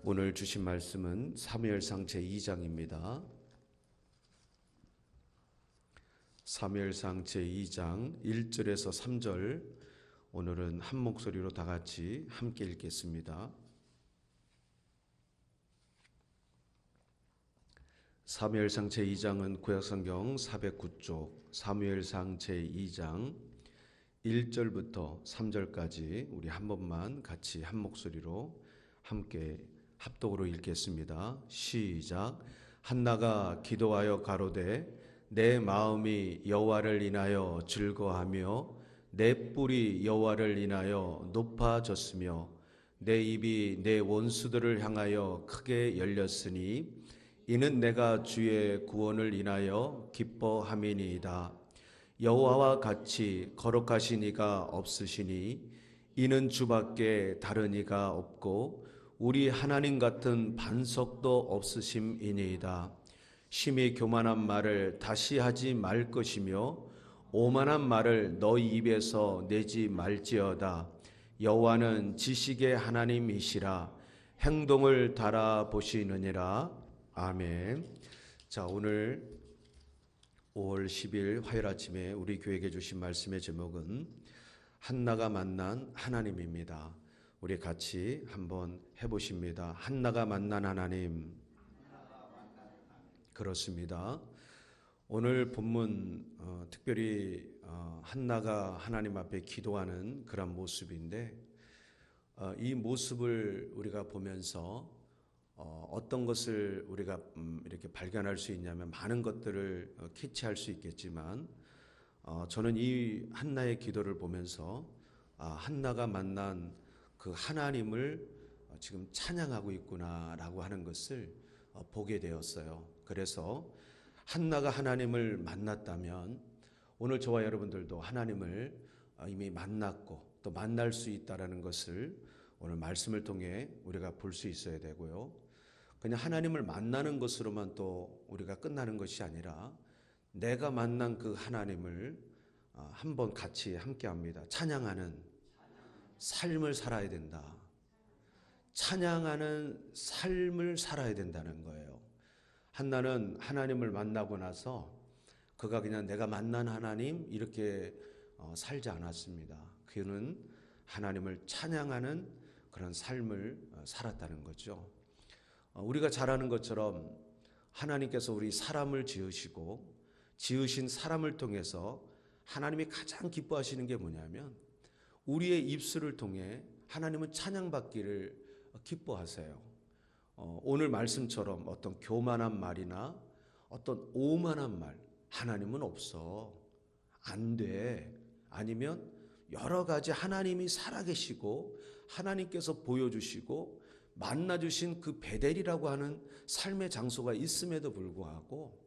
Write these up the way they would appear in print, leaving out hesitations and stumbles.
오늘 주신 말씀은 사무엘상 제2장입니다. 사무엘상 제2장 1절에서 3절, 오늘은 한 목소리로 다 같이 함께 읽겠습니다. 사무엘상 제2장은 구약성경 409쪽, 사무엘상 제2장 1절부터 3절까지 우리 한 번만 같이 한 목소리로 함께 합독으로 읽겠습니다. 시작. 한나가 기도하여 가로되 내 마음이 여호와를 인하여 즐거하며 내 뿔이 여호와를 인하여 높아졌으며 내 입이 내 원수들을 향하여 크게 열렸으니 이는 내가 주의 구원을 인하여 기뻐함이니이다. 여호와와 같이 거룩하신 이가 없으시니 이는 주밖에 다른 이가 없고 우리 하나님 같은 반석도 없으심이니이다. 심히 교만한 말을 다시 하지 말 것이며 오만한 말을 너희 입에서 내지 말지어다. 여호와는 지식의 하나님이시라. 행동을 달아보시느니라. 아멘. 자, 오늘 5월 10일 화요일 아침에 우리 교회에게 주신 말씀의 제목은 한나가 만난 하나님입니다. 우리 같이 한번 해보십니다. 한나가 만난 하나님. 그렇습니다. 오늘 본문 특별히 한나가 하나님 앞에 기도하는 그런 모습인데, 이 모습을 우리가 보면서 어떤 것을 우리가 이렇게 발견할 수 있냐면 많은 것들을 캐치할 수 있겠지만, 저는 이 한나의 기도를 보면서 한나가 만난 그 하나님을 지금 찬양하고 있구나라고 하는 것을 보게 되었어요. 그래서 한나가 하나님을 만났다면 오늘 저와 여러분들도 하나님을 이미 만났고 또 만날 수 있다라는 것을 오늘 말씀을 통해 우리가 볼 수 있어야 되고요. 그냥 하나님을 만나는 것으로만 또 우리가 끝나는 것이 아니라 내가 만난 그 하나님을 한번 같이 함께합니다. 찬양하는 삶을 살아야 된다. 찬양하는 삶을 살아야 된다는 거예요. 한나는 하나님을 만나고 나서 그가 그냥 내가 만난 하나님 이렇게 살지 않았습니다. 그는 하나님을 찬양하는 그런 삶을 살았다는 거죠. 우리가 잘 아는 것처럼 하나님께서 우리 사람을 지으시고 지으신 사람을 통해서 하나님이 가장 기뻐하시는 게 뭐냐면 우리의 입술을 통해 하나님은 찬양받기를 기뻐하세요. 오늘 말씀처럼 어떤 교만한 말이나 어떤 오만한 말 하나님은 없어, 안 돼, 아니면 여러 가지 하나님이 살아계시고 하나님께서 보여주시고 만나주신 그 베델이라고 하는 삶의 장소가 있음에도 불구하고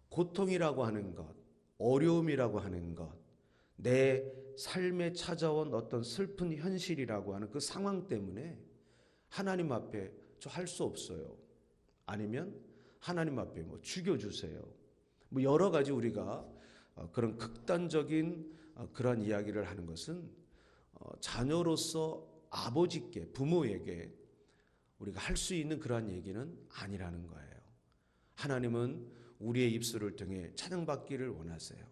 고통이라고 하는 것, 어려움이라고 하는 것, 내 삶에 찾아온 어떤 슬픈 현실이라고 하는 그 상황 때문에 하나님 앞에 저 할 수 없어요. 아니면 하나님 앞에 뭐 죽여주세요. 뭐 여러 가지 우리가 그런 극단적인 그런 이야기를 하는 것은 자녀로서 아버지께, 부모에게 우리가 할 수 있는 그러한 얘기는 아니라는 거예요. 하나님은 우리의 입술을 통해 찬양받기를 원하세요.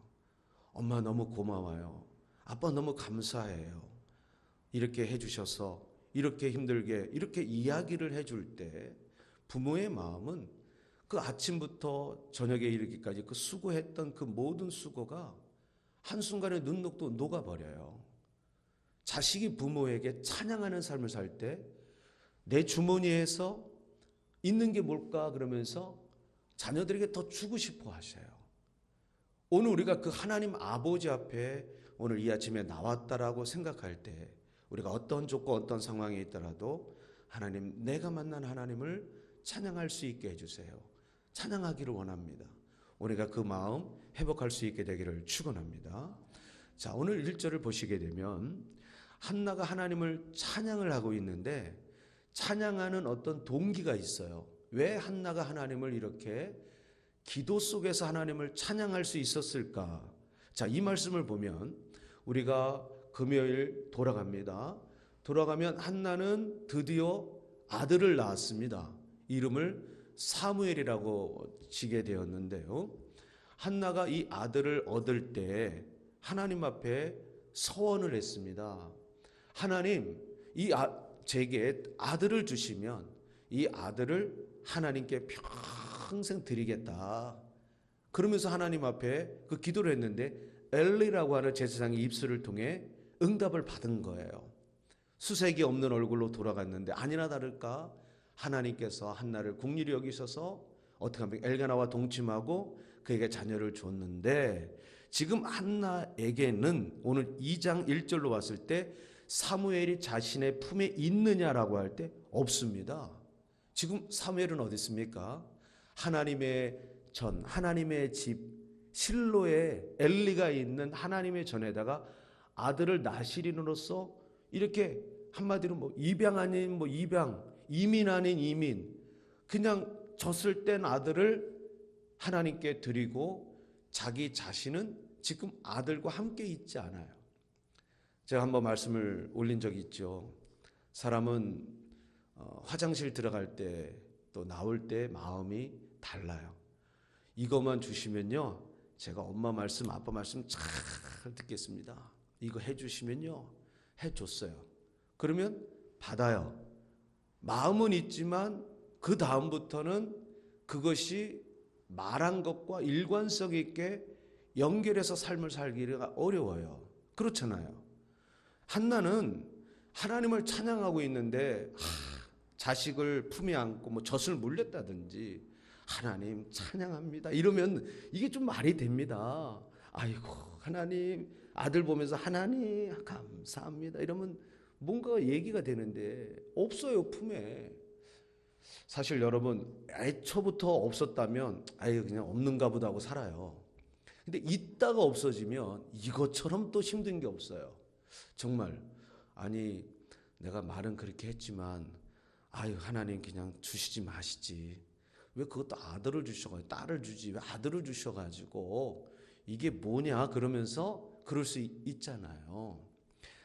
엄마 너무 고마워요. 아빠 너무 감사해요. 이렇게 해주셔서 이렇게 힘들게 이렇게 이야기를 해줄 때 부모의 마음은 그 아침부터 저녁에 이르기까지 그 수고했던 그 모든 수고가 한순간에 눈녹도 녹아버려요. 자식이 부모에게 찬양하는 삶을 살 때 내 주머니에서 있는 게 뭘까 그러면서 자녀들에게 더 주고 싶어 하셔요. 오늘 우리가 그 하나님 아버지 앞에 오늘 이 아침에 나왔다라고 생각할 때 우리가 어떤 조건 어떤 상황에 있더라도 하나님, 내가 만난 하나님을 찬양할 수 있게 해주세요. 찬양하기를 원합니다. 우리가 그 마음 회복할 수 있게 되기를 축원합니다. 자, 오늘 1절을 보시게 되면 한나가 하나님을 찬양을 하고 있는데 찬양하는 어떤 동기가 있어요. 왜 한나가 하나님을 이렇게 기도 속에서 하나님을 찬양할 수 있었을까? 자, 이 말씀을 보면 우리가 금요일 돌아갑니다. 돌아가면 한나는 드디어 아들을 낳았습니다. 이름을 사무엘이라고 지게 되었는데요. 한나가 이 아들을 얻을 때 하나님 앞에 서원을 했습니다. 하나님, 제게 아들을 주시면 이 아들을 하나님께 평생 드리겠다. 그러면서 하나님 앞에 그 기도를 했는데 엘리라고 하는 제사장의 입술을 통해 응답을 받은 거예요. 수색이 없는 얼굴로 돌아갔는데 아니나 다를까 하나님께서 한나를 긍휼히 여기셔서 어떻게 하면 엘가나와 동침하고 그에게 자녀를 줬는데, 지금 한나에게는 오늘 2장 1절로 왔을 때 사무엘이 자신의 품에 있느냐라고 할 때 없습니다. 지금 사무엘은 어디 있습니까? 하나님의 하나님의 집 실로에 엘리가 있는 하나님의 전에다가 아들을 나시린으로서 이렇게 한마디로 입양 아닌 입양, 이민 아닌 이민, 그냥 졌을 땐 아들을 하나님께 드리고 자기 자신은 지금 아들과 함께 있지 않아요. 제가 한번 말씀을 올린 적이 있죠. 사람은 화장실 들어갈 때 또 나올 때 마음이 달라요. 이것만 주시면요, 제가 엄마 말씀, 아빠 말씀 잘 듣겠습니다. 이거 해주시면요, 해줬어요. 그러면 받아요. 마음은 있지만 그 다음부터는 그것이 말한 것과 일관성 있게 연결해서 삶을 살기가 어려워요. 그렇잖아요. 한나는 하나님을 찬양하고 있는데 자식을 품에 안고 젖을 물렸다든지 하나님 찬양합니다 이러면 이게 좀 말이 됩니다. 아이고 하나님, 아들 보면서 하나님 감사합니다 이러면 뭔가 얘기가 되는데 없어요, 품에. 사실 여러분, 애초부터 없었다면 그냥 없는가 보다 하고 살아요. 근데 있다가 없어지면 이것처럼 또 힘든 게 없어요. 정말 내가 말은 그렇게 했지만 하나님 그냥 주시지 마시지, 왜 그것도 아들을 주셔가지고 딸을 주지 왜 아들을 주셔가지고 이게 뭐냐 그러면서 그럴 수 있잖아요.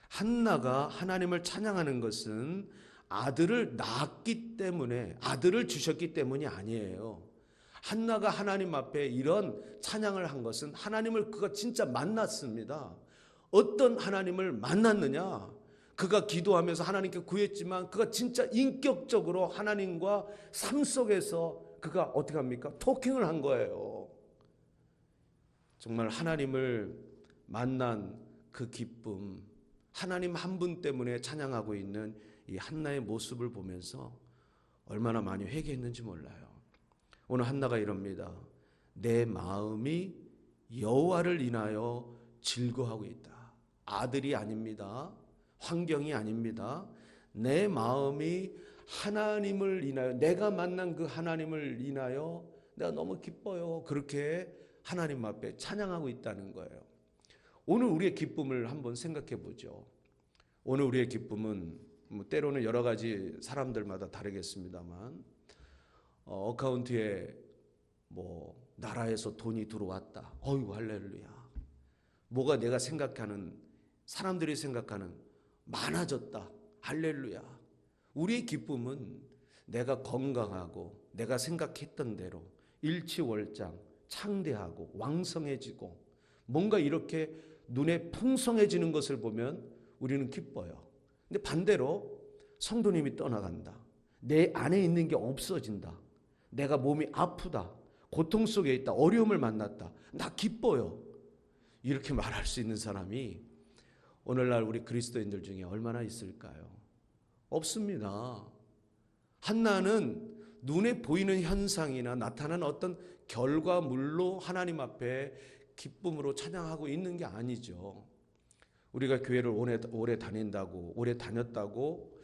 한나가 하나님을 찬양하는 것은 아들을 낳았기 때문에, 아들을 주셨기 때문이 아니에요. 한나가 하나님 앞에 이런 찬양을 한 것은 하나님을 그가 진짜 만났습니다. 어떤 하나님을 만났느냐? 그가 기도하면서 하나님께 구했지만 그가 진짜 인격적으로 하나님과 삶 속에서 그가 어떻게 합니까? 토킹을 한 거예요. 정말 하나님을 만난 그 기쁨, 하나님 한 분 때문에 찬양하고 있는 이 한나의 모습을 보면서 얼마나 많이 회개했는지 몰라요. 오늘 한나가 이럽니다. 내 마음이 여호와를 인하여 즐거워하고 있다. 아들이 아닙니다. 환경이 아닙니다. 내 마음이 하나님을 인하여, 내가 만난 그 하나님을 인하여 내가 너무 기뻐요. 그렇게 하나님 앞에 찬양하고 있다는 거예요. 오늘 우리의 기쁨을 한번 생각해 보죠. 오늘 우리의 기쁨은 때로는 여러 가지 사람들마다 다르겠습니다만 어카운트에 나라에서 돈이 들어왔다. 어이구 할렐루야. 뭐가 내가 생각하는, 사람들이 생각하는 많아졌다. 할렐루야. 우리의 기쁨은 내가 건강하고 내가 생각했던 대로 일치월장 창대하고 왕성해지고 뭔가 이렇게 눈에 풍성해지는 것을 보면 우리는 기뻐요. 근데 반대로 성도님이 떠나간다. 내 안에 있는 게 없어진다. 내가 몸이 아프다. 고통 속에 있다. 어려움을 만났다. 나 기뻐요. 이렇게 말할 수 있는 사람이 오늘날 우리 그리스도인들 중에 얼마나 있을까요? 없습니다. 한나는 눈에 보이는 현상이나 나타나는 어떤 결과물로 하나님 앞에 기쁨으로 찬양하고 있는 게 아니죠. 우리가 교회를 오래 다닌다고, 오래 다녔다고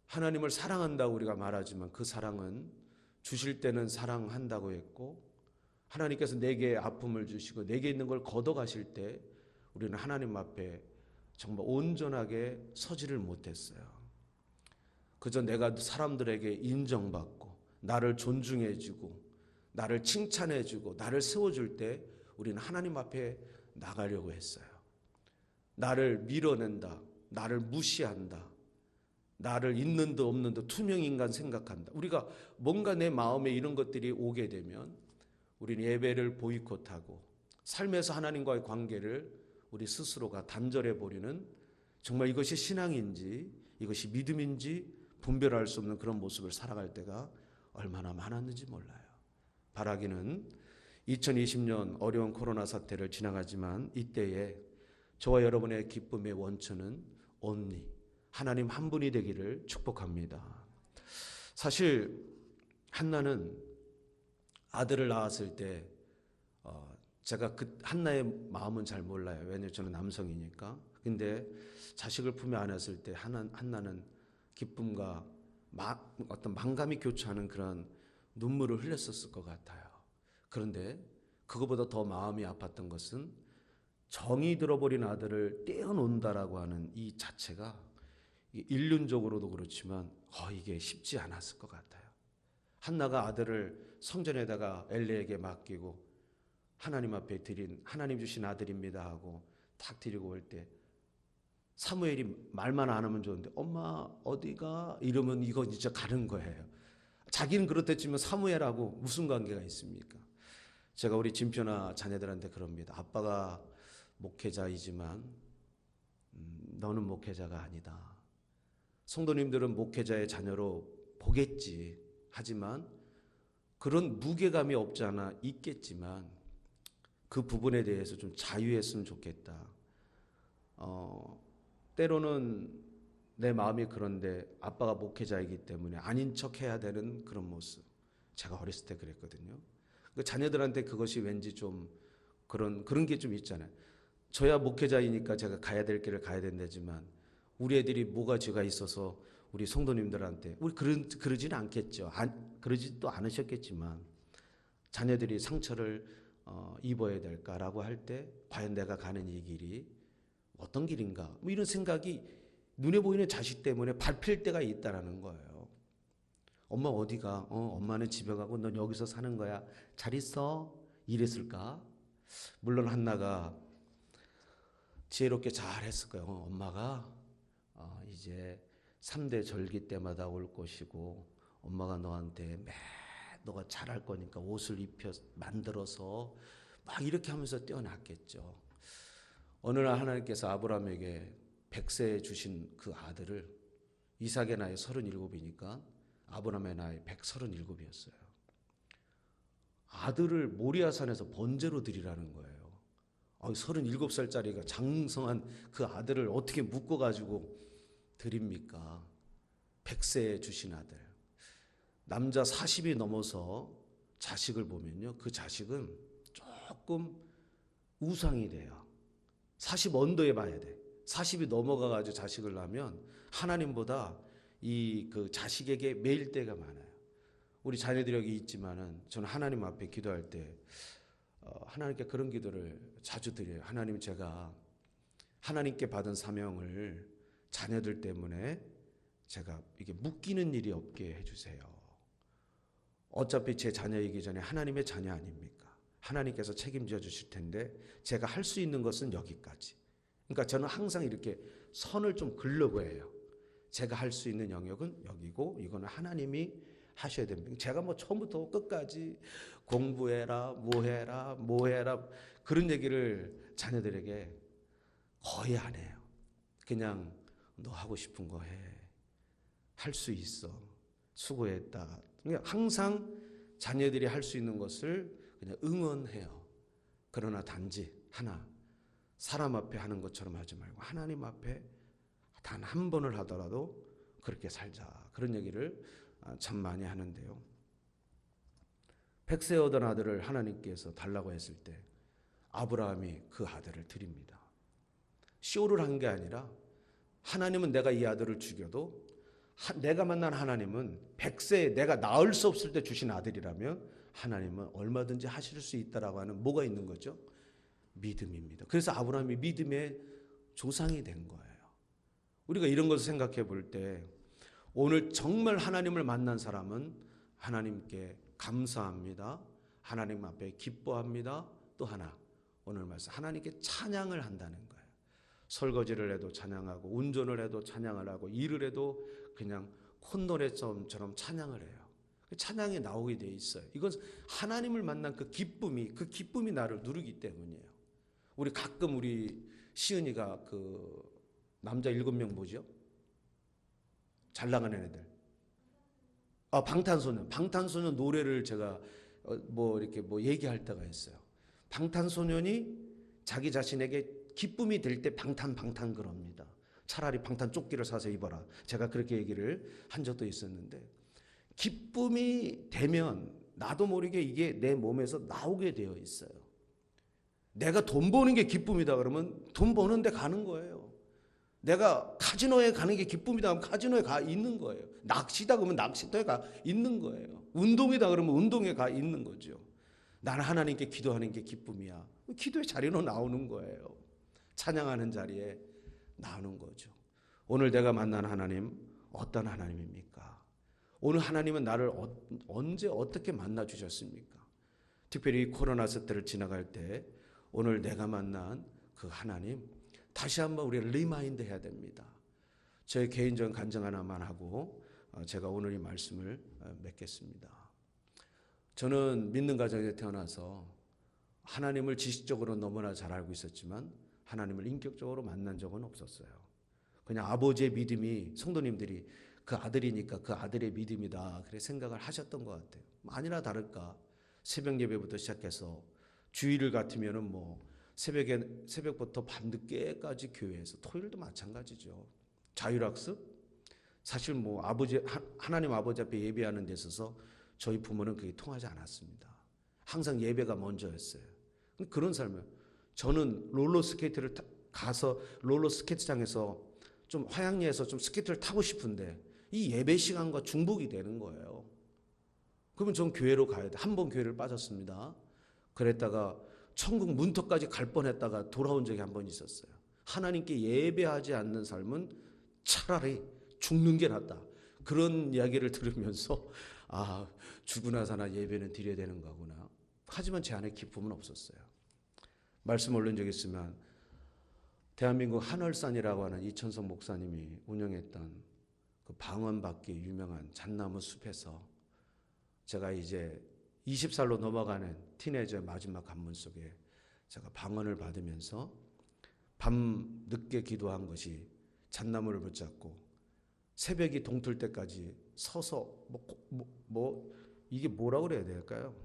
하나님을 사랑한다고 우리가 말하지만 그 사랑은 주실 때는 사랑한다고 했고 하나님께서 내게 아픔을 주시고 내게 있는 걸 걷어가실 때 우리는 하나님 앞에 정말 온전하게 서지를 못했어요. 그저 내가 사람들에게 인정받고 나를 존중해주고 나를 칭찬해주고 나를 세워줄 때 우리는 하나님 앞에 나가려고 했어요. 나를 밀어낸다, 나를 무시한다, 나를 있는 듯 없는 듯 투명인간 생각한다. 우리가 뭔가 내 마음에 이런 것들이 오게 되면 우리는 예배를 보이콧하고 삶에서 하나님과의 관계를 우리 스스로가 단절해 버리는, 정말 이것이 신앙인지 이것이 믿음인지 분별할 수 없는 그런 모습을 살아갈 때가 얼마나 많았는지 몰라요. 바라기는 2020년 어려운 코로나 사태를 지나가지만 이때에 저와 여러분의 기쁨의 원천은 온리 하나님 한 분이 되기를 축복합니다. 사실 한나는 아들을 낳았을 때 제가 그 한나의 마음은 잘 몰라요. 왜냐하면 저는 남성이니까. 근데 자식을 품에 안았을 때 한나는 기쁨과 어떤 만감이 교차하는 그런 눈물을 흘렸었을 것 같아요. 그런데 그거보다 더 마음이 아팠던 것은 정이 들어버린 아들을 떼어놓는다라고 하는 이 자체가 인륜적으로도 그렇지만 이게 쉽지 않았을 것 같아요. 한나가 아들을 성전에다가 엘리에게 맡기고 하나님 앞에 드린, 하나님 주신 아들입니다 하고 탁 드리고 올 때 사무엘이 말만 안 하면 좋은데 엄마 어디가? 이러면 이거 진짜 가는 거예요. 자기는 그렇댔지만 사무엘하고 무슨 관계가 있습니까? 제가 우리 진표나 자녀들한테 그럽니다. 아빠가 목회자이지만 너는 목회자가 아니다. 성도님들은 목회자의 자녀로 보겠지. 하지만 그런 무게감이 없지 않아 있겠지만 그 부분에 대해서 좀 자유했으면 좋겠다. 때로는 내 마음이 그런데 아빠가 목회자이기 때문에 아닌 척 해야 되는 그런 모습. 제가 어렸을 때 그랬거든요. 그 자녀들한테 그것이 왠지 좀 그런 게 좀 있잖아요. 저야 목회자이니까 제가 가야 될 길을 가야 된다지만 우리 애들이 뭐가 죄가 있어서 우리 성도님들한테 우리 그러지는 않겠죠. 그러지도 않으셨겠지만 자녀들이 상처를 입어야 될까라고 할 때 과연 내가 가는 이 길이 어떤 길인가? 뭐 이런 생각이 눈에 보이는 자식 때문에 밟힐 때가 있다라는 거예요. 엄마 어디가? 엄마는 집에 가고 넌 여기서 사는 거야. 잘 있어? 이랬을까? 물론 한나가 지혜롭게 잘 했을 거예요. 엄마가 이제 3대 절기 때마다 올 것이고 엄마가 너한테 너가 잘할 거니까 옷을 입혀 만들어서 막 이렇게 하면서 떼어놨겠죠. 어느 날 하나님께서 아브라함에게 100세에 주신 그 아들을, 이삭의 나이 37이니까 아브라함의 나이 137이었어요. 아들을 모리아산에서 번제로 드리라는 거예요. 37살짜리가 장성한 그 아들을 어떻게 묶어가지고 드립니까? 100세에 주신 아들. 남자 40이 넘어서 자식을 보면요, 그 자식은 조금 우상이 돼요. 40 언더에 봐야 돼. 40이 넘어가가지고 자식을 낳으면 하나님보다 그 자식에게 매일 때가 많아요. 우리 자녀들이 여기 있지만은 저는 하나님 앞에 기도할 때 하나님께 그런 기도를 자주 드려요. 하나님, 제가 하나님께 받은 사명을 자녀들 때문에 제가 이게 묶이는 일이 없게 해주세요. 어차피 제 자녀이기 전에 하나님의 자녀 아닙니까? 하나님께서 책임져 주실 텐데 제가 할 수 있는 것은 여기까지. 그러니까 저는 항상 이렇게 선을 좀 그으려고 해요. 제가 할 수 있는 영역은 여기고 이거는 하나님이 하셔야 됩니다. 제가 뭐 처음부터 끝까지 공부해라, 뭐 해라 그런 얘기를 자녀들에게 거의 안 해요. 그냥 너 하고 싶은 거 해. 할 수 있어. 수고했다. 그러니까 항상 자녀들이 할 수 있는 것을 그냥 응원해요. 그러나 단지 하나, 사람 앞에 하는 것처럼 하지 말고 하나님 앞에 단 한 번을 하더라도 그렇게 살자. 그런 얘기를 참 많이 하는데요. 100세 얻은 아들을 하나님께서 달라고 했을 때 아브라함이 그 아들을 드립니다. 쇼를 한 게 아니라 하나님은 내가 이 아들을 죽여도 내가 만난 하나님은 100세에 내가 낳을 수 없을 때 주신 아들이라면 하나님은 얼마든지 하실 수 있다라고 하는 뭐가 있는 거죠? 믿음입니다. 그래서 아브라함이 믿음의 조상이 된 거예요. 우리가 이런 것을 생각해 볼 때 오늘 정말 하나님을 만난 사람은 하나님께 감사합니다. 하나님 앞에 기뻐합니다. 또 하나, 오늘 말씀 하나님께 찬양을 한다는 거예요. 설거지를 해도 찬양하고, 운전을 해도 찬양을 하고, 일을 해도 그냥 콧노래처럼 찬양을 해요. 찬양이 나오게 돼 있어요. 이건 하나님을 만난 그 기쁨이 나를 누르기 때문이에요. 우리 가끔 우리 시은이가 그 남자 7명 뭐죠? 잘 나가는 애들. 방탄소년 노래를 제가 이렇게 얘기할 때가 있어요. 방탄소년이 자기 자신에게 기쁨이 될 때 방탄 그럽니다. 차라리 방탄 조끼를 사서 입어라. 제가 그렇게 얘기를 한 적도 있었는데, 기쁨이 되면 나도 모르게 이게 내 몸에서 나오게 되어 있어요. 내가 돈 버는 게 기쁨이다 그러면 돈 버는 데 가는 거예요. 내가 카지노에 가는 게 기쁨이다 그러면 카지노에 가 있는 거예요. 낚시다 그러면 낚시터에 가 있는 거예요. 운동이다 그러면 운동에 가 있는 거죠. 나는 하나님께 기도하는 게 기쁨이야. 기도의 자리로 나오는 거예요. 찬양하는 자리에 나오는 거죠. 오늘 내가 만난 하나님 어떤 하나님입니까? 오늘 하나님은 나를 언제 어떻게 만나 주셨습니까? 특별히 코로나 시대를 지나갈 때 오늘 내가 만난 그 하나님 다시 한번 우리가 리마인드 해야 됩니다. 저의 개인적인 간증 하나만 하고 제가 오늘 이 말씀을 맺겠습니다. 저는 믿는 가정에 태어나서 하나님을 지식적으로 너무나 잘 알고 있었지만 하나님을 인격적으로 만난 적은 없었어요. 그냥 아버지의 믿음이, 성도님들이 그 아들이니까 그 아들의 믿음이다 그렇게 생각을 하셨던 것 같아요. 아니나 다를까 새벽 예배부터 시작해서 주일을 같으면은 새벽부터 밤늦게까지 교회에서, 토요일도 마찬가지죠. 자율학습, 사실 하나님 아버지 앞에 예배하는 데 있어서 저희 부모는 그게 통하지 않았습니다. 항상 예배가 먼저였어요. 그런 삶을, 저는 롤러스케이트를 가서 롤러스케이트장에서 좀 화양리에서 좀 스케이트를 타고 싶은데 이 예배 시간과 중복이 되는 거예요. 그러면 전 교회로 가야 돼. 한 번 교회를 빠졌습니다. 그랬다가 천국 문턱까지 갈 뻔했다가 돌아온 적이 한 번 있었어요. 하나님께 예배하지 않는 삶은 차라리 죽는 게 낫다. 그런 이야기를 들으면서 죽으나 사나 예배는 드려야 되는 거구나. 하지만 제 안에 기쁨은 없었어요. 말씀 올린 적 있으면 대한민국 한월산이라고 하는 이천성 목사님이 운영했던 그 방언받기 유명한 잣나무 숲에서 제가 이제 20살로 넘어가는 티네이저의 마지막 관문 속에 제가 방언을 받으면서 밤 늦게 기도한 것이 잣나무를 붙잡고 새벽이 동틀 때까지 서서 이게 뭐라고 그래야 될까요?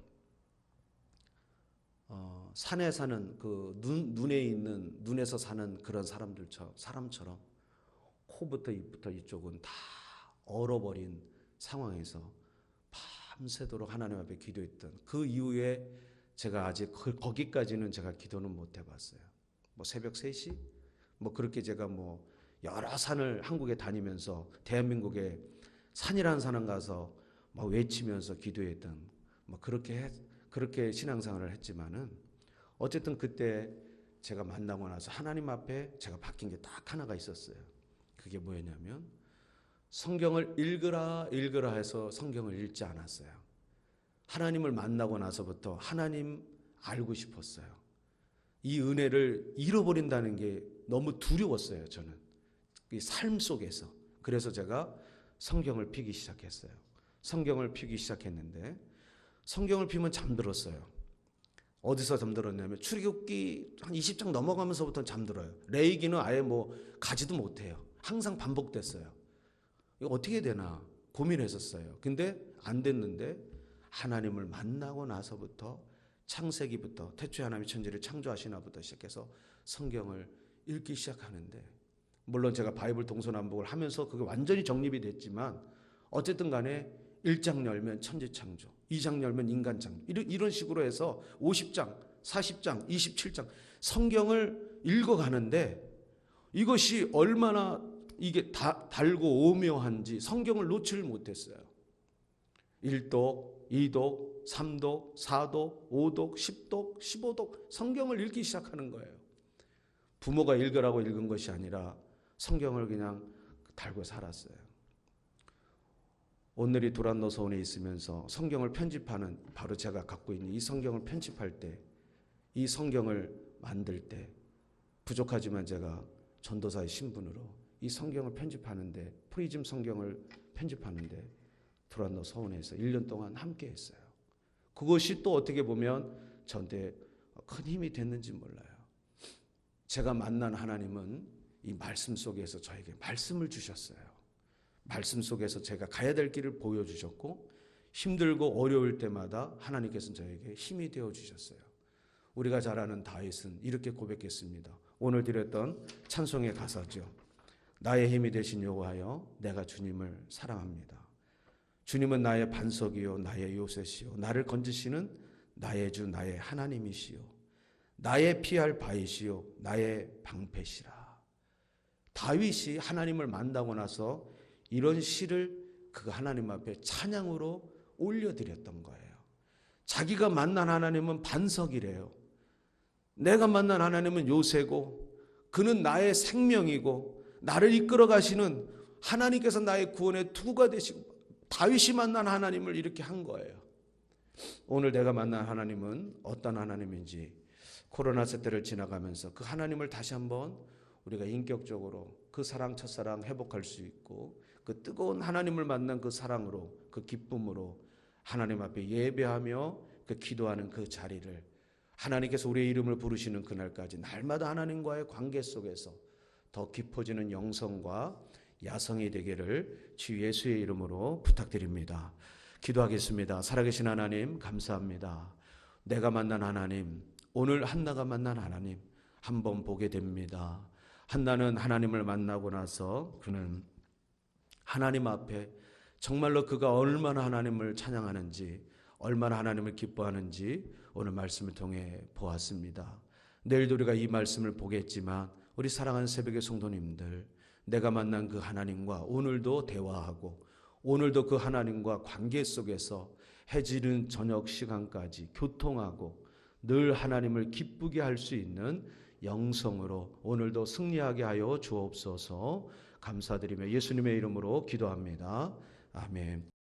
산에 사는 그 눈에서 사는 그런 사람처럼 코부터 입부터 이쪽은 다 얼어버린 상황에서 밤새도록 하나님 앞에 기도했던 그 이후에 제가 아직 거기까지는 제가 기도는 못 해봤어요. 새벽 3시? 그렇게 제가 여러 산을 한국에 다니면서 대한민국에 산이라는 산을 가서 외치면서 기도했던 그렇게 신앙생활을 했지만은 어쨌든 그때 제가 만나고 나서 하나님 앞에 제가 바뀐 게 딱 하나가 있었어요. 그게 뭐였냐면 성경을 읽으라 해서 성경을 읽지 않았어요. 하나님을 만나고 나서부터 하나님 알고 싶었어요. 이 은혜를 잃어버린다는 게 너무 두려웠어요. 저는 이 삶 속에서. 그래서 제가 성경을 피기 시작했어요. 성경을 피기 시작했는데 성경을 피면 잠들었어요. 어디서 잠들었냐면 출애굽기 한 20장 넘어가면서부터 잠들어요. 레위기는 아예 가지도 못해요. 항상 반복됐어요. 이거 어떻게 되나 고민했었어요. 근데 안 됐는데 하나님을 만나고 나서부터 창세기부터 태초에 하나님이 천지를 창조하시나부터 시작해서 성경을 읽기 시작하는데, 물론 제가 바이블 동서남북을 하면서 그게 완전히 정립이 됐지만 어쨌든 간에 1장 열면 천지 창조, 2장 열면 인간 창조, 이런 식으로 해서 50장, 40장, 27장 성경을 읽어가는데 이것이 얼마나 이게 달고 오묘한지 성경을 놓지를 못했어요. 1독, 2독, 3독, 4독, 5독, 10독, 15독 성경을 읽기 시작하는 거예요. 부모가 읽으라고 읽은 것이 아니라 성경을 그냥 달고 살았어요. 오늘이 두란노서원에 있으면서 성경을 편집하는, 바로 제가 갖고 있는 이 성경을 편집할 때, 이 성경을 만들 때 부족하지만 제가 전도사의 신분으로 이 성경을 편집하는데, 프리즘 성경을 편집하는데 두란노 서원에서 1년 동안 함께 했어요. 그것이 또 어떻게 보면 저한테 큰 힘이 됐는지 몰라요. 제가 만난 하나님은 이 말씀 속에서 저에게 말씀을 주셨어요. 말씀 속에서 제가 가야 될 길을 보여주셨고, 힘들고 어려울 때마다 하나님께서는 저에게 힘이 되어주셨어요. 우리가 잘 아는 다윗은 이렇게 고백했습니다. 오늘 드렸던 찬송의 가사죠. 나의 힘이 되신 여호와여, 내가 주님을 사랑합니다. 주님은 나의 반석이요 나의 요새시요 나를 건지시는 나의 주 나의 하나님이시요 나의 피할 바이시요 나의 방패시라. 다윗이 하나님을 만나고 나서 이런 시를 그 하나님 앞에 찬양으로 올려드렸던 거예요. 자기가 만난 하나님은 반석이래요. 내가 만난 하나님은 요새고, 그는 나의 생명이고, 나를 이끌어 가시는 하나님께서 나의 구원의 투구가 되시고, 다윗이 만난 하나님을 이렇게 한 거예요. 오늘 내가 만난 하나님은 어떤 하나님인지, 코로나 세대를 지나가면서 그 하나님을 다시 한번 우리가 인격적으로 그 사랑, 첫사랑 회복할 수 있고, 그 뜨거운 하나님을 만난 그 사랑으로, 그 기쁨으로 하나님 앞에 예배하며 그 기도하는 그 자리를, 하나님께서 우리의 이름을 부르시는 그날까지 날마다 하나님과의 관계 속에서 더 깊어지는 영성과 야성이 되기를 주 예수의 이름으로 부탁드립니다. 기도하겠습니다. 살아계신 하나님, 감사합니다. 내가 만난 하나님, 오늘 한나가 만난 하나님 한번 보게 됩니다. 한나는 하나님을 만나고 나서 그는 하나님 앞에 정말로 그가 얼마나 하나님을 찬양하는지, 얼마나 하나님을 기뻐하는지 오늘 말씀을 통해 보았습니다. 내일도 우리가 이 말씀을 보겠지만, 우리 사랑하는 새벽의 성도님들, 내가 만난 그 하나님과 오늘도 대화하고, 오늘도 그 하나님과 관계 속에서 해지는 저녁 시간까지 교통하고 늘 하나님을 기쁘게 할 수 있는 영성으로 오늘도 승리하게 하여 주옵소서. 감사드리며 예수님의 이름으로 기도합니다. 아멘.